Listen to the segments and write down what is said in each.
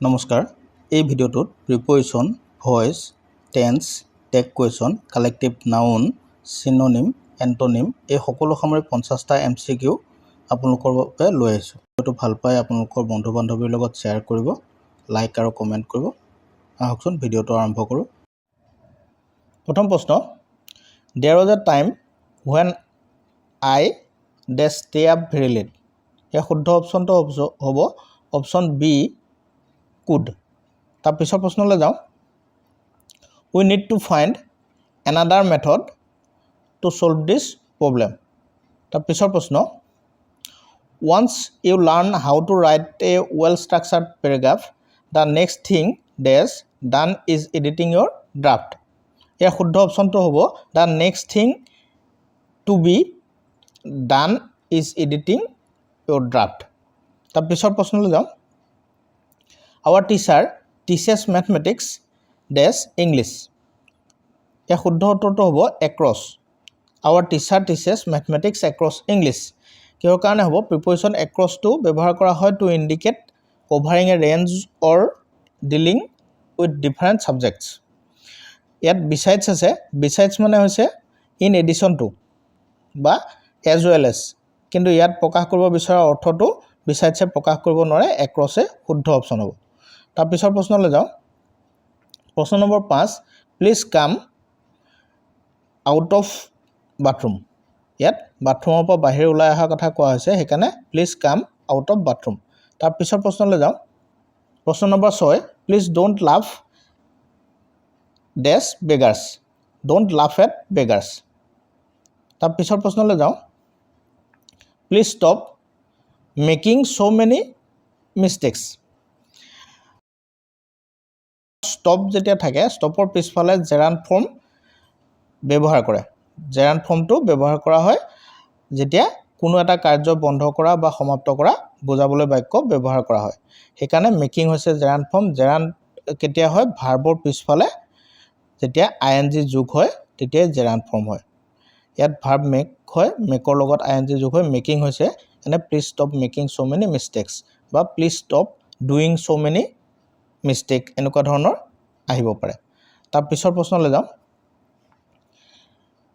নমস্কাৰ এই ভিডিঅ'টোত preposition voice tense tag question collective noun synonym antonym এই সকলো সামৰি 50টা MCQ আপোনালোকৰ বাবে লৈ আহিছোঁ। ভিডিঅ'টো ভাল পাই আপোনালোকৰ বন্ধু বান্ধৱীৰ লগত শ্বেয়াৰ কৰিব, লাইক আৰু কমেণ্ট কৰিব। আহকচোন ভিডিঅ'টো আৰম্ভ কৰোঁ। প্ৰথম প্ৰশ্ন, there was a time when I stay up very late। এই শুদ্ধ অপশ্যনটো হ'ব অপশ্যন বি could। তাৰ পিছৰ প্ৰশ্নলৈ যাওঁ। We need to find another method to solve this problem। তাৰ পিছৰ প্ৰশ্ন, once you learn how to write a well structured paragraph, the next thing dash done is editing your draft। এই শুদ্ধ অপশ্যনটো হ'ব the next thing to be done is editing your draft। তাৰ পিছৰ প্ৰশ্নলৈ যাওঁ। Our teacher teaches mathematics dash English। এই শুদ্ধ উত্তৰটো হ'ব across। Our teacher teaches mathematics across English। কিহৰ কাৰণে হ'ব? প্ৰিপজিশ্যন acrossটো ব্যৱহাৰ কৰা হয় to indicate covering a range or dealing with different subjects। ইয়াত besides আছে, besides মানে হৈছে in addition to বা as well as, কিন্তু ইয়াত প্ৰকাশ কৰিব বিচৰা অৰ্থটো besides প্ৰকাশ কৰিব নোৱাৰে, across শুদ্ধ অপশ্যন হ'ব। তাৰ পিছৰ প্ৰশ্নলৈ যাওঁ। প্ৰশ্ন number 5, please come out of bathroom. ইয়াত বাথৰুমৰ পৰা বাহিৰ ওলাই অহাৰ কথা কোৱা হৈছে, সেইকাৰণে please come out of bathroom. তাৰ পিছৰ প্ৰশ্নলৈ যাওঁ। প্ৰশ্ন নম্বৰ 6, প্লিজ ডোণ্ট লাফ ডেছ বেগাৰ্ছ। ডোণ্ট লাফ এট বেগাৰ্ছ। তাৰ পিছৰ প্ৰশ্নলৈ যাওঁ। Please stop making so' many mistakes. Stop যেতিয়া থাকে, ষ্টপৰ পিছফালে জেৰাণ্ড ফৰ্ম ব্যৱহাৰ কৰে। জেৰাণ্ড ফৰ্মটো ব্যৱহাৰ কৰা হয় যেতিয়া কোনো এটা কাৰ্য বন্ধ কৰা বা সমাপ্ত কৰা বুজাবলৈ বাক্য ব্যৱহাৰ কৰা হয়। সেইকাৰণে মেকিং হৈছে জেৰাণ্ড ফৰ্ম। জেৰাণ্ড কেতিয়া হয়? ভাৰ্বৰ পিছফালে যেতিয়া ING যোগ হয় তেতিয়াই জেৰাণ্ড ফৰ্ম হয়। ইয়াত ভাৰ্ব মেক হয়, মেকৰ লগত ING যোগ হয়, মেকিং হৈছে এনে please stop making so' many mistakes বা please stop doing so' many mistake এনেকুৱা ধৰণৰ আহিব পাৰে। তাৰ পিছৰ প্ৰশ্নলৈ যাওঁ।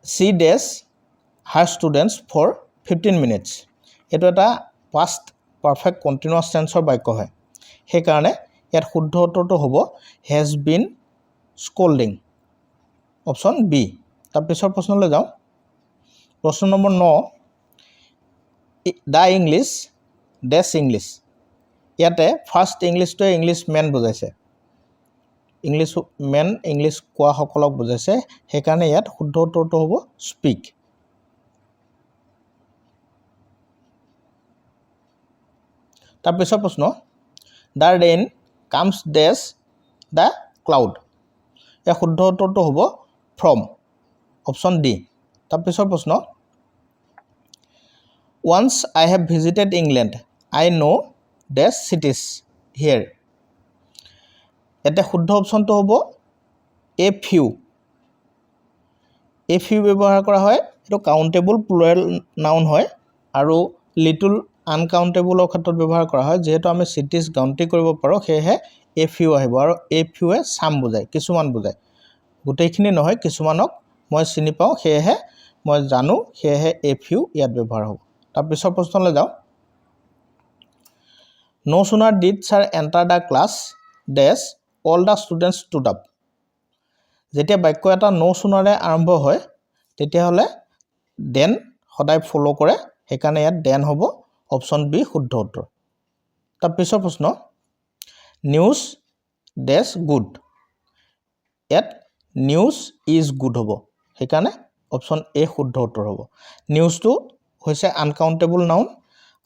She dash her students for 15 minutes. এইটো এটা পাষ্ট পাৰফেক্ট কণ্টিনিউৱাছ টেন্সৰ বাক্য হয়। সেইকাৰণে ইয়াত শুদ্ধ উত্তৰটো হ'ব has been scolding, option B. তাৰ পিছৰ প্ৰশ্নলৈ যাওঁ। প্ৰশ্ন number 9, the English dash English. ইয়াতে ফাৰ্ষ্ট ইংলিছটোৱে ইংলিছ মেন বুজাইছে, ইংলিছ মেন ইংলিছ কোৱাসকলক বুজাইছে, সেইকাৰণে ইয়াত শুদ্ধ উত্তৰটো হ'ব স্পীক। তাৰপিছৰ প্ৰশ্ন, the rain comes dash the cloud. ইয়াৰ শুদ্ধ উত্তৰটো হ'ব ফ্ৰম, অপশ্যন ডি। তাৰপিছৰ প্ৰশ্ন, once I have visited England I know' dash cities here. ইয়াতে শুদ্ধ অপশ্যনটো হ'ব এ ফিউ। এ ফিউ ব্যৱহাৰ কৰা হয়, এইটো কাউণ্টেবল প্লুৰেল নাউন হয় আৰু লিটল আনকাউণ্টেবলৰ ক্ষেত্ৰত ব্যৱহাৰ কৰা হয়। যিহেতু আমি চিটিজ কাউণ্টি কৰিব পাৰোঁ, সেয়েহে এ ফিউ আহিব আৰু এ ফিউৱে চাম বুজায়, কিছুমান বুজায়। গোটেইখিনি নহয়, কিছুমানক মই চিনি পাওঁ, সেয়েহে মই জানো, সেয়েহে এ ফিউ ইয়াত ব্যৱহাৰ হ'ব। তাৰপিছৰ প্ৰশ্নলৈ যাওঁ। No' sooner did sir enter the class dash all the students stood up. যেতিয়া বাক্য এটা ন' চুনাৰে আৰম্ভ হয় তেতিয়াহ'লে দেন সদায় ফ'ল' কৰে, সেইকাৰণে ইয়াত দেন হ'ব, অপশ্যন বি শুদ্ধ উত্তৰ। তাৰপিছৰ প্ৰশ্ন, নিউজ ডেছ গুড। ইয়াত নিউজ ইজ গুড হ'ব, সেইকাৰণে অপশ্যন এ শুদ্ধ উত্তৰ হ'ব। নিউজটো হৈছে আনকাউণ্টেবল নাউন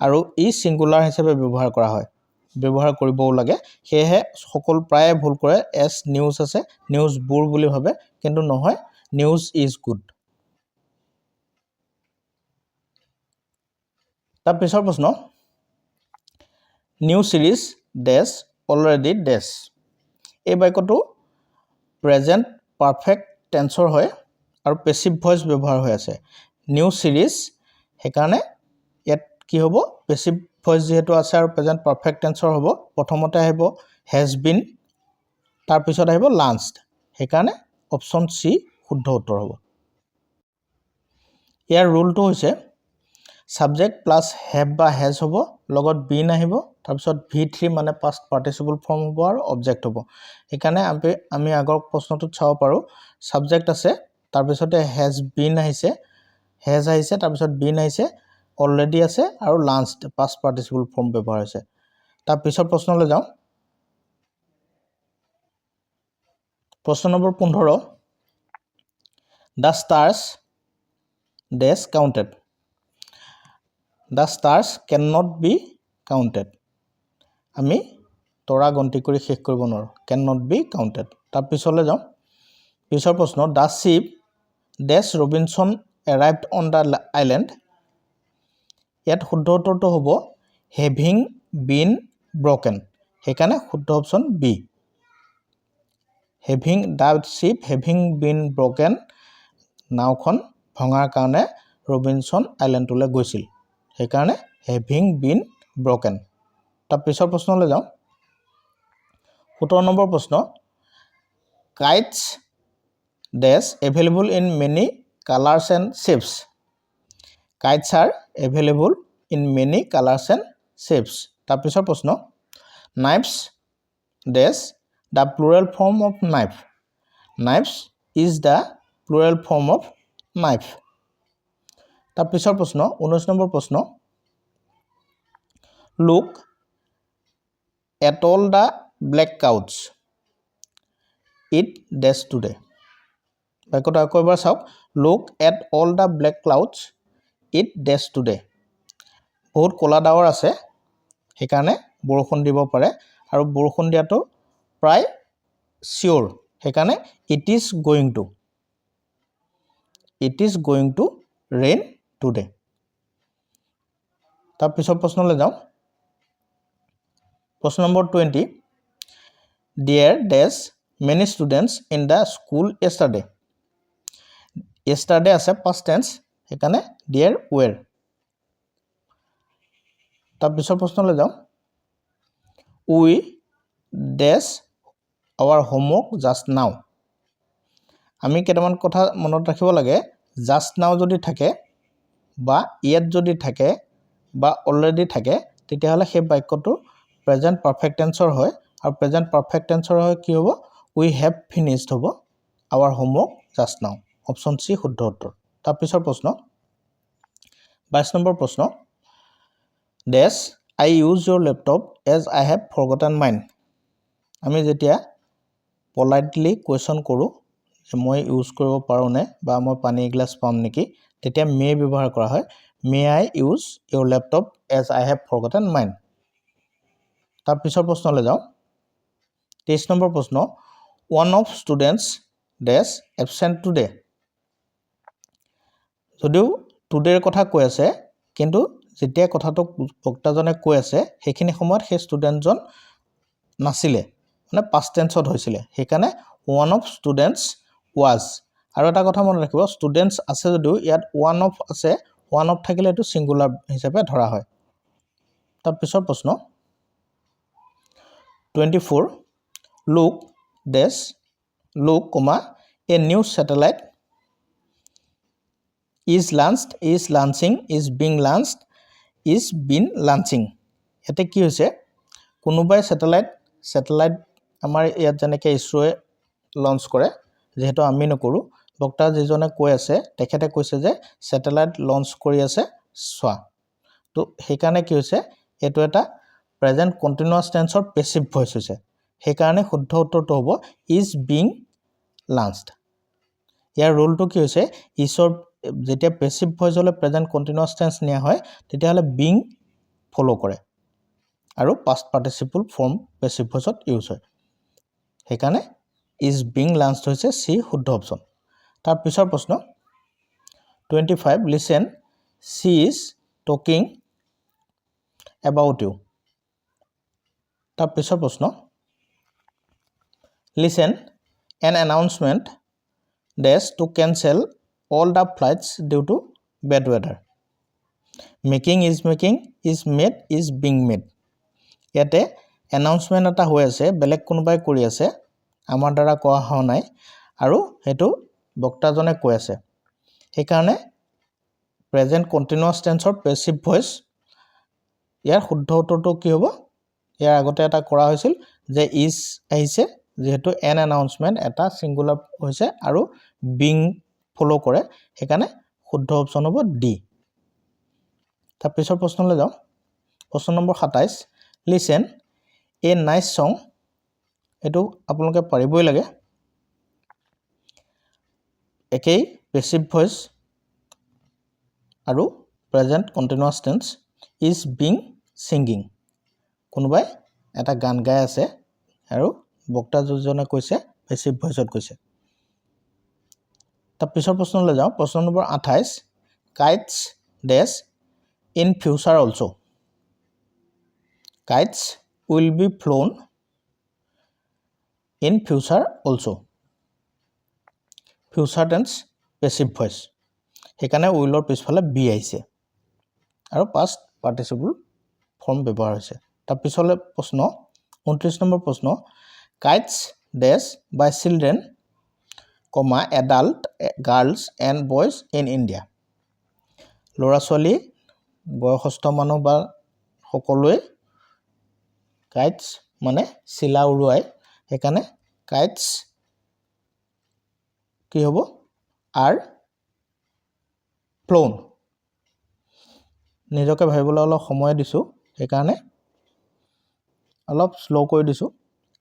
আৰু ই ছিংগুলাৰ হিচাপে ব্যৱহাৰ কৰা হয়, ব্যৱহাৰ কৰিবও লাগে। সেয়েহে সকলো প্ৰায়ে ভুল কৰে, এছ নিউজ আছে, নিউজবোৰ বুলি ভাবে, কিন্তু নহয়, নিউজ ইজ গুড। তাৰপিছৰ প্ৰশ্ন, নিউ ছিৰিজ ডেছ অলৰেডি ডেছ। এই বাক্যটো প্ৰেজেণ্ট পাৰফেক্ট টেন্সৰ হয় আৰু পেছিভ ভইচ ব্যৱহাৰ হৈ আছে। নিউ ছিৰিজ, সেইকাৰণে ইয়াত কি হ'ব? পেছিভ ভইচ যিহেতু আছে আৰু প্ৰেজেণ্ট পাৰফেক্ট টেন্সৰ হ'ব, প্ৰথমতে আহিব হেজ বিন তাৰপিছত আহিব লাঞ্চড সেইকাৰণে অপশ্যন চি শুদ্ধ উত্তৰ হ'ব ইয়াৰ ৰুলটো হৈছে সাবজেক্ট প্লাছ হেভ বা হেজ হ'ব লগত বিন আহিব তাৰপিছত V3 মানে পাষ্ট পাৰ্টিচিপল ফৰ্ম হ'ব আৰু অবজেক্ট হ'ব সেইকাৰণে আমি আগৰ প্ৰশ্নটোত চাব পাৰোঁ সাবজেক্ট আছে তাৰপিছতে হেজ বিন আহিছে তাৰপিছত বিন আহিছে অলৰেডি আছে আৰু লাঞ্চড পাষ্ট পাৰ্টিচিপল ফৰ্ম ব্যৱহাৰ হৈছে তাৰ পিছৰ প্ৰশ্নলৈ যাওঁ প্ৰশ্ন number 15 The stars dash counted The stars cannot be counted আমি তৰা গন্তি কৰি শেষ কৰিব নোৱাৰো cannot be counted তাৰ পিছলৈ যাওঁ পিছৰ প্ৰশ্ন The ship dash Robinson arrived on the island ইয়াত শুদ্ধ উত্তৰটো হ'ব having been broken সেইকাৰণে শুদ্ধ option B having been broken নাওখন ভঙাৰ কাৰণে ৰবিনসন আইল্যান্ডলৈ গৈছিল সেইকাৰণে having been broken তাৰ পিছৰ প্ৰশ্নলৈ যাওঁ 17 নম্বৰ প্ৰশ্ন kites dash available in many colors and shapes kites are available in many colors and shapes তাৰ পিছৰ প্ৰশ্ন knives dash the plural form of knife knives is the plural form of knife তাৰ পিছৰ প্ৰশ্ন 19 number প্ৰশ্ন look at all the black clouds it dash today বাক্যটো আকৌ এবাৰ চাওক look at all the black clouds it dash today বহুত কলা ডাৱৰ আছে সেইকাৰণে বৰষুণ দিব পাৰে আৰু বৰষুণ দিয়াটো প্ৰায় শিওৰ সেইকাৰণে it is going to rain today তাৰ পিছৰ প্ৰশ্নলৈ যাওঁ প্ৰশ্ন number 20 there dash many students in the school yesterday আছে past tense সেইকাৰণে there were তাৰ পিছৰ প্ৰশ্নলৈ যাওঁ we dash our homework just now আমি কেইটামান কথা মনত ৰাখিব লাগে just now যদি থাকে বা yet যদি থাকে বা already থাকে তেতিয়াহলে সেই বাক্যটো present perfect tense হয় আৰু present perfect tense হয় কি হ'ব we have finished হ'ব our homework just now option C শুদ্ধ উত্তৰ তাৰ পিছৰ প্ৰশ্ন 22 নম্বৰ প্ৰশ্ন dash I use your laptop as I have forgotten mine আমি যেতিয়া politely question কৰো যে মই ইউজ কৰিব পাৰো নে বা মই পানী গ্লাস পাম নেকি তেতিয়া may ব্যৱহাৰ কৰা হয় may I use your laptop as I have forgotten mine তাৰ পিছৰ প্ৰশ্নলৈ যাওঁ 23 নম্বৰ প্ৰশ্ন one of students dash absent today যদিও টুডেৰ কথা কৈ আছে কিন্তু যেতিয়া কথাটো বক্তাজনে কৈ আছে সেইখিনি সময়ত সেই ষ্টুডেন্টজন নাছিলে মানে past tenseত হৈছিলে সেইকাৰণে one of students was আৰু এটা কথা মনত ৰাখিব ষ্টুডেন্টস আছে যদিও ইয়াত one of আছে one of থাকিলে এটো সিঙ্গুলাৰ হিচাপে ধৰা হয় তাৰ পিছৰ প্ৰশ্ন 24 look a new satellite is launched is launching is being launched is been launching এতে কি হৈছে কোনোবাই স্যাটেলাইট আমাৰ ইয়াত যেনেকৈ ইছৰোৱে লঞ্চ কৰে যেহেতু আমি নকৰো বক্তা যিজনে কৈ আছে তেখেতে কৈছে যে স্যাটেলাইট লঞ্চ কৰি আছে সোৱা তো সেইকাৰণে কি হৈছে এটো এটা প্ৰেজেন্ট কন্টিনিউয়াস টেন্সৰ পেসিভ ভয়েস হৈছে সেইকাৰণে শুদ্ধ উত্তৰটো হ'ব is being launched ইয়াৰ ৰুলটো কি হৈছে ইছৰ যেতিয়া পেসিভ ভয়েস হলে প্ৰেজেন্ট কন্টিনিউয়াস টেন্স নিয়া হয় তেতিয়াহলে being ফলো কৰে আৰু past participle form পেসিভ ভয়েসত ইউজ হয় সেইকাৰণে is being launched হৈছে সি শুদ্ধ অপচন তাৰ পিছৰ প্ৰশ্ন 25 listen she is talking about you তাৰ পিছৰ প্ৰশ্ন listen an announcement dash to cancel all the flights due to bad weather making is made is being made ইয়াতে এনাউন্সমেণ্ট এটা হৈ আছে, বেলেগ কোনোবাই কৰি আছে, আমাৰ দ্বাৰা কোৱা হোৱা নাই আৰু সেইটো বক্তাজনে কৈ আছে। সেইকাৰণে প্ৰেজেণ্ট কণ্টিনিউৱাছ টেন্সৰ পেছিভ ভইচ ইয়াৰ শুদ্ধ উত্তৰটো কি হ'ব? ইয়াৰ আগতে এটা কৰা হৈছিল যে ইজ আহিছে, যিহেতু এন এনাউন্সমেণ্ট এটা ছিংগুলাৰ হৈছে আৰু বিং ফ'ল' কৰে, সেইকাৰণে শুদ্ধ অপশ্যন হ'ব ডি। তাৰপিছৰ প্ৰশ্নলৈ যাওঁ। প্ৰশ্ন নম্বৰ 27, লিচেন এ নাইচ ছং। এইটো আপোনালোকে পাৰিবই লাগে। একেই পেছিভ ভইচ আৰু present continuous tense. Is being singing, কোনোবাই এটা গান গাই আছে আৰু বক্তা যিজনে কৈছে পেছিভ ভইচত কৈছে। তাৰপিছৰ প্ৰশ্নলৈ যাওঁ। প্ৰশ্ন number 28, kites dash in future also'. Kites will be flown in future also'. Future tense passive voice, সেইকাৰণে উইলৰ পিছফালে বি আহিছে আৰু পাষ্ট পাৰ্টিচিপল ফৰ্ম ব্যৱহাৰ হৈছে। তাৰপিছলৈ প্ৰশ্ন 29 নম্বৰ প্ৰশ্ন, kites dash by children, adult girls and boys in India. ল'ৰা ছোৱালী, বয়সস্থ মানুহ বা সকলোৱে কাইটছ মানে চিলা উৰুৱাই, সেইকাৰণে কাইটছ কি হ'ব? R flown. নিজকে ভাবিবলৈ অলপ সময় দিছোঁ, সেইকাৰণে অলপ শ্ল' কৰি দিছোঁ।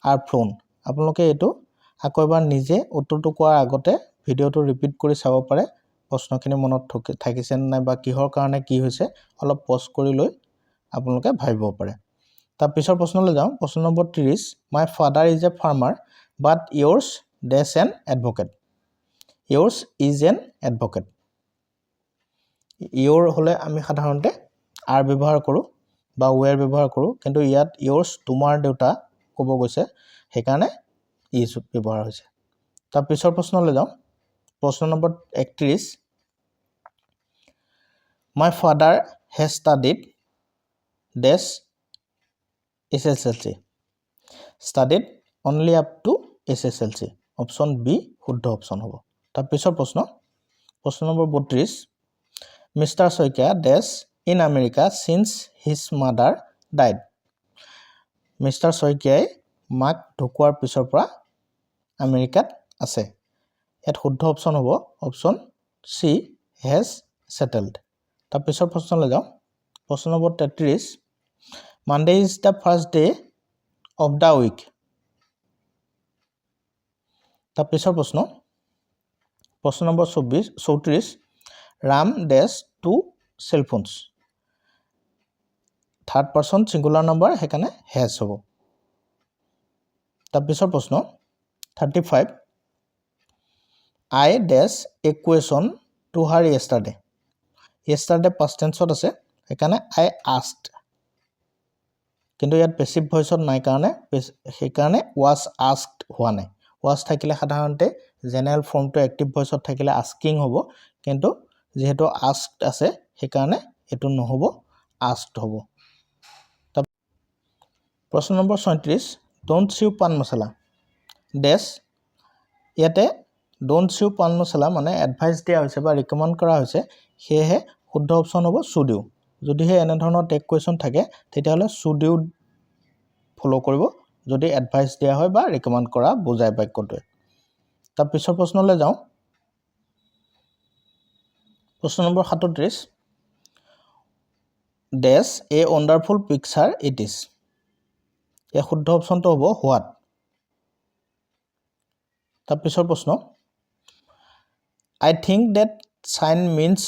R flown. আপোনালোকে এইটো আকৌ এবাৰ নিজে উত্তৰটো কোৱাৰ আগতে ভিডিঅ'টো ৰিপিট কৰি চাব পাৰে, প্ৰশ্নখিনি মনত থাকিছে নে নাই বা কিহৰ কাৰণে কি হৈছে, অলপ পজ কৰি লৈ আপোনালোকে ভাবিব পাৰে। তাৰপিছৰ প্ৰশ্নলৈ যাওঁ। প্ৰশ্ন number 30, my father is a farmer but yours dash an advocate. Yours is an advocate. Your হ'লে আমি সাধাৰণতে আৰ ব্যৱহাৰ কৰোঁ বা ৱেৰ ব্যৱহাৰ কৰোঁ, কিন্তু ইয়াত ইয়ৰ্ছ তোমাৰ দেউতা ক'ব গৈছে, সেইকাৰণে ইজ ব্যৱহাৰ হৈছে। তাৰপিছৰ প্ৰশ্নলৈ যাওঁ। প্ৰশ্ন নম্বৰ 31, my father has studied dash SSLC। Studied only up to SSLC। Option B শুদ্ধ অপশ্যন হ'ব। তাৰপিছৰ প্ৰশ্ন নম্বৰ 32, mister Saikia dash in America since his mother died. Mister শইকীয়াই মাক ঢুকোৱাৰ পিছৰ পৰা আমেৰিকাত আছে। ইয়াত শুদ্ধ অপশ্যন হ'ব অপশ্যন চি হেজ ছেটেলড। তাৰপিছৰ প্ৰশ্নলৈ যাওঁ। প্ৰশ্ন number 33, Monday is the first day of the week. তাৰপিছৰ প্ৰশ্ন number 34, Ram dash two cellphones. Third person singular number, সেইকাৰণে হেজ হ'ব। তাৰপিছৰ প্ৰশ্ন 35, I dash a question to her yesterday. Yesterday past টেন্সত আছে, সেইকাৰণে আই আস্কড, কিন্তু ইয়াত পেছিভ ভইচত নাই কাৰণে সেইকাৰণে ৱাজ আস্কড হোৱা নাই। ৱাজ থাকিলে সাধাৰণতে জেনেৰেল ফৰ্মটো এক্টিভ ভইচত থাকিলে আস্কিং হ'ব, কিন্তু যিহেতু আস্কড আছে সেইকাৰণে এইটো নহ'ব, আস্কড হ'ব। প্ৰশ্ন নম্বৰ 37, ডোণ্ট চিউ পান মছলা ডেছ। ইয়াতে ডোণ্ট চিউ পান মছলা মানে এডভাইচ দিয়া হৈছে বা ৰিকমেণ্ড কৰা হৈছে, সেয়েহে শুদ্ধ অপশ্যন হ'ব শুড ইউ। যদিহে এনেধৰণৰ টেগ কুৱেশ্যন থাকে তেতিয়াহ'লে শুড ইউ ফ'ল' কৰিব, যদি এডভাইচ দিয়া হয় বা ৰিকমেণ্ড কৰা বুজায় বাক্যটোৱে। তাৰপিছৰ প্ৰশ্নলৈ যাওঁ। প্ৰশ্ন number 37, dash a wonderful picture it is. ইয়াৰ শুদ্ধ অপশ্যনটো হ'ব হোৱাট। তাৰপিছৰ প্ৰশ্ন, I think that sign means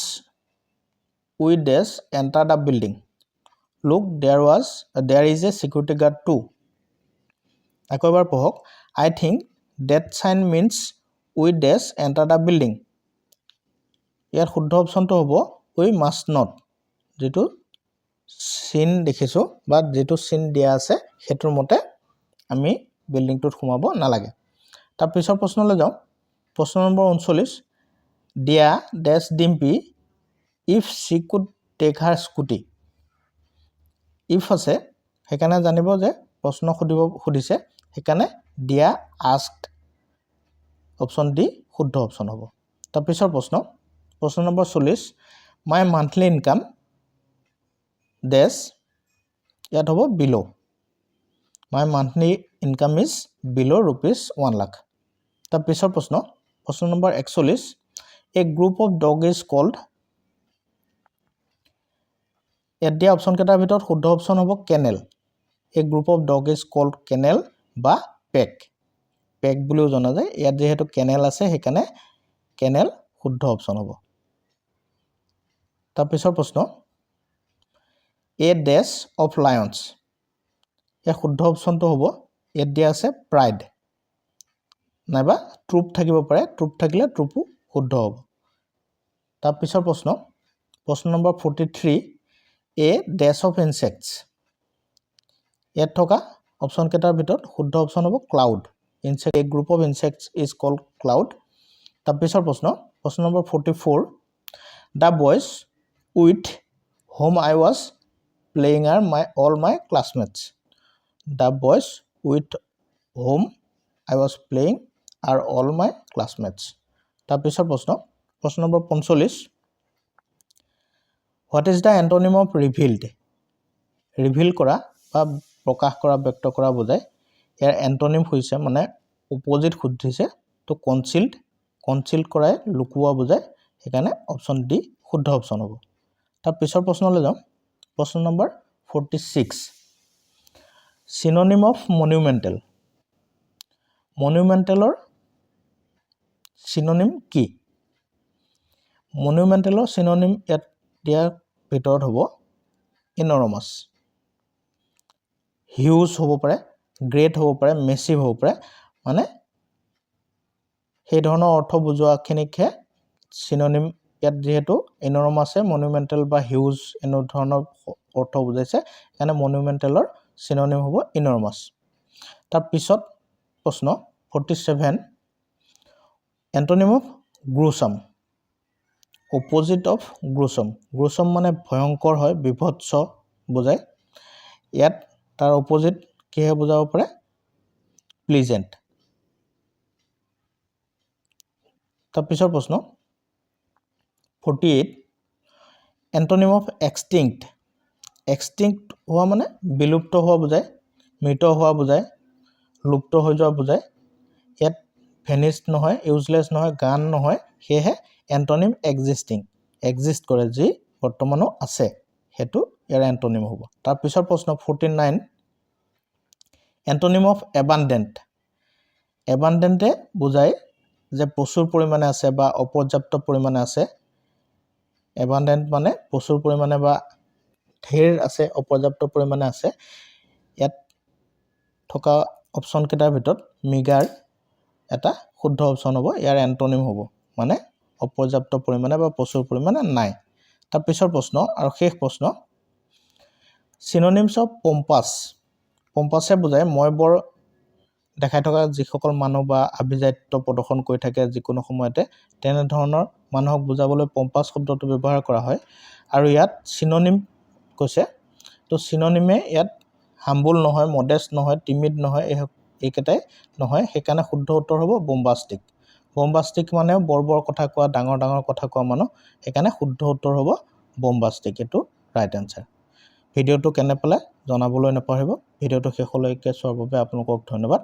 we dash enter the building. Look there is a security guard too. আকৌ এবাৰ পঢ়ক। I think that sign means we dash enter the building. ইয়াৰ শুদ্ধ অপশ্যনটো হ'ব উই মাষ্ট নট। যিটো চিন দেখিছোঁ বা যিটো চিন দিয়া আছে সেইটোৰ মতে আমি বিল্ডিংটোত সোমাব নালাগে। তাৰপিছৰ প্ৰশ্নলৈ যাওঁ। প্ৰশ্ন number 39, Diya dash Dimpi if she could take her scooty. If আছে, সেইকাৰণে জানিব যে প্ৰশ্ন সুধিছে সেইকাৰণে দিয়া আস্কড অপশ্যন ডি শুদ্ধ অপশ্যন হ'ব তাৰপিছৰ প্ৰশ্ন number 40 my monthly income dash ইয়াত হ'ব বিলো মাই মান্থলি ইনকাম ইজ বিলো ₹1 লাখ তাৰপিছৰ প্ৰশ্ন নম্বৰ 41 a group of dog is called ইয়াত দিয়া অপশ্যন কেইটাৰ ভিতৰত শুদ্ধ অপশ্যন হ'ব kennel a group of dog is called kennel বা পেক বুলিও জনা যায় ইয়াত যেহেতু কেনেল আছে সেইকাৰণে কেনেল শুদ্ধ অপশ্যন হ'ব তাৰপিছৰ প্ৰশ্ন এ ডেছ অফ লায়ন্স ইয়াৰ শুদ্ধ অপশ্যনটো হ'ব ইয়াত দিয়া আছে প্ৰাইড নাইবা ট্ৰুপ থাকিব পাৰে ট্ৰুপ থাকিলে ট্ৰুপো শুদ্ধ হ'ব তাৰপিছৰ প্ৰশ্ন number 43 a dash of insects ইয়াত থকা অপশ্যন কেইটাৰ ভিতৰত শুদ্ধ অপশ্যন হ'ব cloud insect a group of insects is called cloud তাৰপিছৰ প্ৰশ্ন number 44 the boys with home I was playing are all my classmates the boys with home I was playing are all my classmates তাৰপিছৰ প্ৰশ্ন number 45 what is the antonym of revealed reveal কৰা বা প্ৰকাশ কৰা ব্যক্ত কৰা বুজায় ইয়াৰ antonym হৈছে মানে অপজিট সুধিছে তো কনচিল্ড কৰাই লুকুওৱা বুজায় সেইকাৰণে অপশ্যন ডি শুদ্ধ অপশ্যন হ'ব তাৰপিছৰ প্ৰশ্নলৈ যাওঁ প্ৰশ্ন নম্বৰ 46 চিনোনিম অফ মনুমেণ্টেলৰ চিনোনিম কি মনুমেণ্টেলৰ চিনোনিম ইয়াত দিয়াৰ ভিতৰত হ'ব ইনৰমাছ হিউজ হ'ব পাৰে গ্ৰেট হ'ব পাৰে মেচিভ হ'ব পাৰে মানে সেই ধৰণৰ অৰ্থ বুজোৱাখিনিকহে চিনোনিম ইয়াত যিহেতু ইনৰমাছে মনুমেণ্টেল বা হিউজ এনে ধৰণৰ অৰ্থ বুজাইছে সেইকাৰণে মনুমেণ্টেলৰ চিনোনিম হ'ব ইনৰমাছ তাৰপিছত প্ৰশ্ন 47 এণ্টনিম অফ গ্ৰুছাম অপজিট অফ গ্ৰুছাম মানে ভয়ংকৰ হয় বিভৎস বুজায় ইয়াত তাৰ অপজিট কিহে বুজাব পাৰে প্লিজেণ্ট তাৰপিছৰ প্ৰশ্ন 48 এণ্টনিম অফ এক্সটিংক্ট হোৱা মানে বিলুপ্ত হোৱা বুজায় মৃত হোৱা বুজায় লুপ্ত হৈ যোৱা বুজায় ইয়াত ভেনিছড নহয় ইউজলেছ নহয় গান নহয় সেয়েহে এণ্টনিম এক্সিষ্ট কৰে যি বৰ্তমানো আছে সেইটো ইয়াৰ এণ্টনিম হ'ব তাৰপিছৰ প্ৰশ্ন 49 এণ্টনিম অফ এবাণ্ডেণ্টে বুজায় যে প্ৰচুৰ পৰিমাণে আছে বা অপৰ্যাপ্ত পৰিমাণে আছে এবাণ্ডেণ্ট মানে প্ৰচুৰ পৰিমাণে বা ঢেৰ আছে অপৰ্যাপ্ত পৰিমাণে আছে ইয়াত থকা অপশ্যন কেইটাৰ ভিতৰত মিগাৰ এটা শুদ্ধ অপশ্যন হ'ব ইয়াৰ এণ্টনিম হ'ব মানে অপৰ্যাপ্ত পৰিমাণে বা প্ৰচুৰ পৰিমাণে নাই তাৰপিছৰ প্ৰশ্ন আৰু শেষ প্ৰশ্ন চিনোনিমছ অফ পম্পাছে বুজায় মই বৰ দেখাই থকা যিসকল মানুহ বা আভিজাত্য প্ৰদৰ্শন কৰি থাকে যিকোনো সময়তে তেনেধৰণৰ মানুহক বুজাবলৈ পম্পাছ শব্দটো ব্যৱহাৰ কৰা হয় আৰু ইয়াত চিনোনিম কৈছে তো চিনোনিমে ইয়াত হাম্বুল নহয় মডেষ্ট নহয় টিমিড নহয় এইকেইটাই নহয় সেইকাৰণে শুদ্ধ উত্তৰ হ'ব বম্বাষ্টিক মানে বৰ কথা কোৱা ডাঙৰ কথা কোৱা মানুহ সেইকাৰণে শুদ্ধ উত্তৰ হ'ব বম্বাষ্টিক এইটো ৰাইট এনচাৰ ভিডিঅ'টো কেনে পালে জনাবলৈ নাপাহৰিব ভিডিঅ'টো শেষলৈকে চোৱাৰ বাবে আপোনালোকক ধন্যবাদ